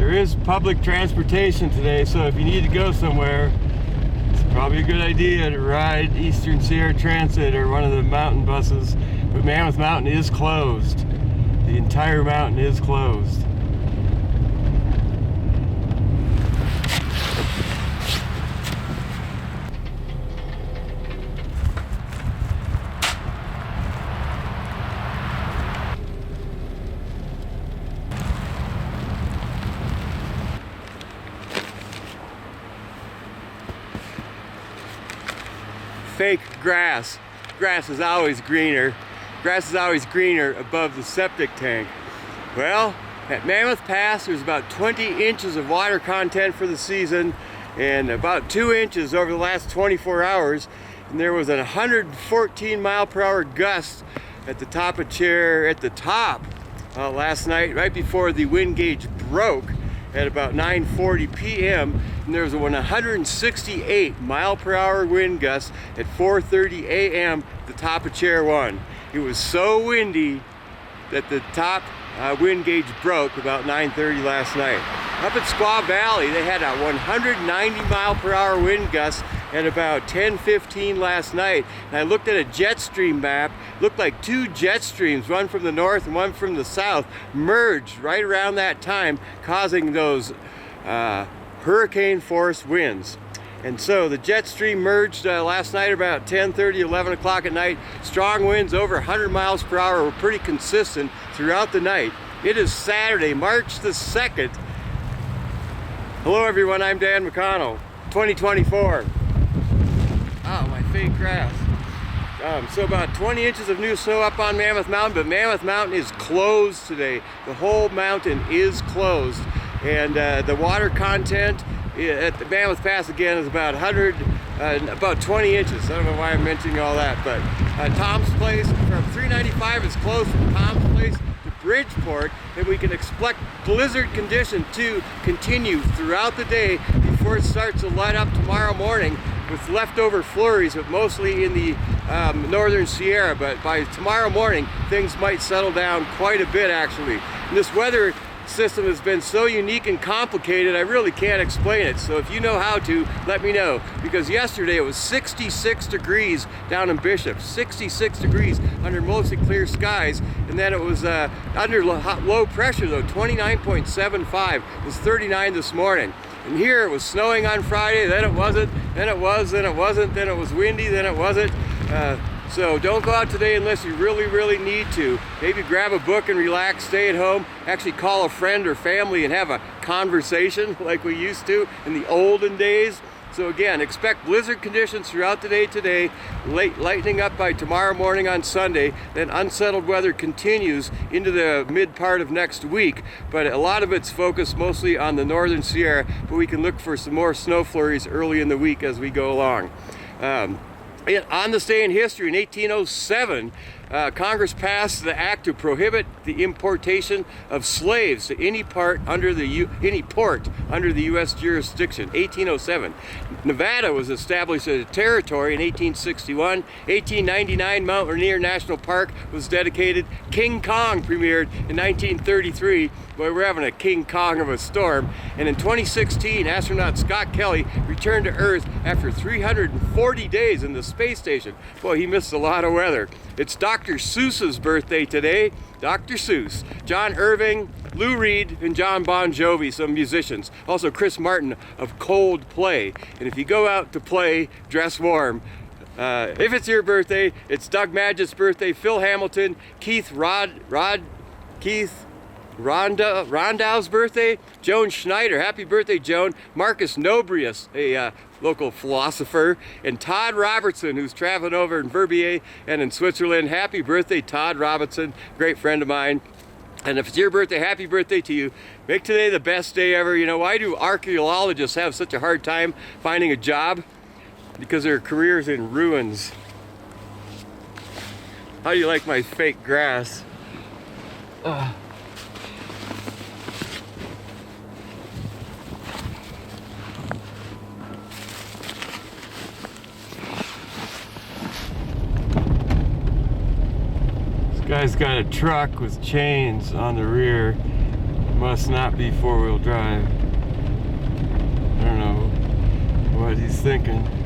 There is public transportation today, so if you need to go somewhere, it's probably a good idea to ride Eastern Sierra Transit or one of the mountain buses. But Mammoth Mountain is closed. The entire mountain is closed. Fake grass. Grass is always greener. Grass is always greener above the septic tank. Well, at Mammoth Pass, there's about 20 inches of water content for the season and about 2 inches over the last 24 hours. And there was a 114 mile per hour gust at the top of chair at the top last night, right before the wind gauge broke at about 9:40 p.m. and there was a 168 mile per hour wind gust at 4:30 a.m. at the top of chair 1. It was so windy that the top wind gauge broke about 9:30 last night. Up at Squaw Valley, they had a 190 mile per hour wind gust at about 10:15 last night. And I looked at a jet stream map. It looked like two jet streams, one from the north and one from the south, merged right around that time, causing those hurricane force winds. And so the jet stream merged last night about 10:30, 11 o'clock at night. Strong winds over 100 miles per hour were pretty consistent throughout the night. It is Saturday, March the 2nd. Hello everyone, I'm Dan McConnell, 2024. Oh, my fake grass. So about 20 inches of new snow up on Mammoth Mountain, but Mammoth Mountain is closed today. The whole mountain is closed. And the water content at the Mammoth Pass again is about about 20 inches. I don't know why I'm mentioning all that, but Tom's Place from 395 is closed from Tom's Place to Bridgeport, and we can expect blizzard condition to continue throughout the day before it starts to light up tomorrow morning with leftover flurries, but mostly in the northern Sierra. But by tomorrow morning, things might settle down quite a bit actually. And this weather system has been so unique and complicated, I really can't explain it. So if you know how to, let me know. Because yesterday it was 66 degrees down in Bishop, 66 degrees under mostly clear skies, and then it was under low pressure though, 29.75. It was 39 this morning. And here it was snowing on Friday, then it wasn't, then it was, then it wasn't, then it was windy, then it wasn't. So don't go out today unless you really need to. Maybe grab a book and relax, stay at home, actually call a friend or family and have a conversation like we used to in the olden days. So again, expect blizzard conditions throughout the day today, lightening up by tomorrow morning on Sunday, then unsettled weather continues into the mid part of next week, but a lot of it's focused mostly on the northern Sierra, but we can look for some more snow flurries early in the week as we go along. On this day in history, in 1807, Congress passed the act to prohibit the importation of slaves to any port under the U.S. jurisdiction. 1807. Nevada was established as a territory in 1861. 1899, Mountaineering National Park was dedicated. King Kong premiered in 1933. Boy, we're having a King Kong of a storm. And in 2016, astronaut Scott Kelly returned to Earth after 340 days in the space station. Boy, he missed a lot of weather. It's Dr. Seuss's birthday today. Dr. Seuss, John Irving, Lou Reed, and John Bon Jovi, some musicians. Also Chris Martin of Coldplay. And if you go out to play, dress warm. If it's your birthday, it's Doug Madgett's birthday, Phil Hamilton, Keith Rondau's birthday, Joan Schneider, happy birthday Joan, Marcus Nobrius, a local philosopher, and Todd Robertson, who's traveling over in Verbier and in Switzerland. Happy birthday Todd Robertson, great friend of mine. And if it's your birthday, happy birthday to you. Make today the best day ever. You know, why do archaeologists have such a hard time finding a job? Because their career's in ruins. How do you like my fake grass? This guy's got a truck with chains on the rear. Must not be four-wheel drive. I don't know what he's thinking.